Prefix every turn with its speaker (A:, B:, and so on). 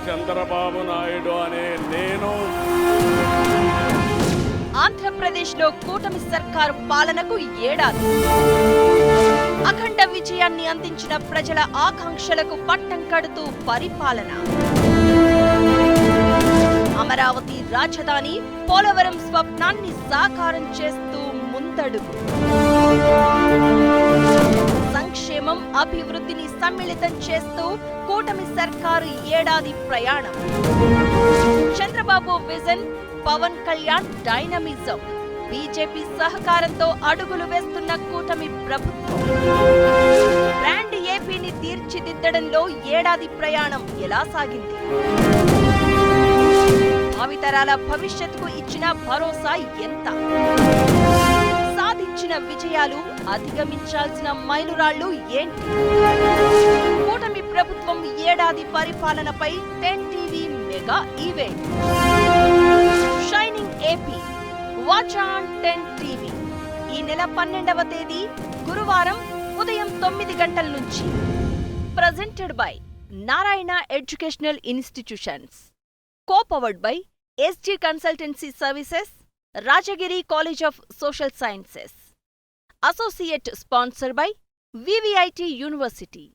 A: చంద్రబాబు నాయుడు అనే నేను
B: ఆంధ్రప్రదేశ్లో కూటమి సర్కారు పాలనకు ఏడాది. అఖండ విజయాన్ని అందించిన ప్రజల ఆకాంక్షలకు పట్టం కడుతూ పరిపాలన. అమరావతి రాజధాని, పోలవరం స్వప్నాన్ని సాకారం చేస్తూ ముందడుగు. సంక్షేమం, అభివృద్ధిని సమ్మిళితం చేస్తూ కూటమి సర్కారు ఏడాది ప్రయాణం. Chandrababu vision, Pawan Kalyan dynamism, BJP సహకారంతో అడుగులు వేస్తున్న కూటమి ప్రభుత్వం. బ్రాండ్ ఏపీని తీర్చిదిద్దడంలో ఏడాది ప్రయాణం ఎలా సాగింది? భావితరాల భవిష్యత్తుకు ఇచ్చిన భరోసా ఎంత? సాధించిన విజయాలు, అధిగమించాల్సిన మైలురాళ్లు ఏంటి? కూటమి ప్రభుత్వం ఏడాది పరిపాలనపై 10 TV mega event shining AP. Watch on 10 TV. ఈ నెల 12వ తేదీ గురువారం ఉదయం 9 గంటల నుంచి. Presented by Narayana educational institutions. Co-powered by SG Consultancy Services, Rajagiri College of Social Sciences. Associate sponsor by VVIT University.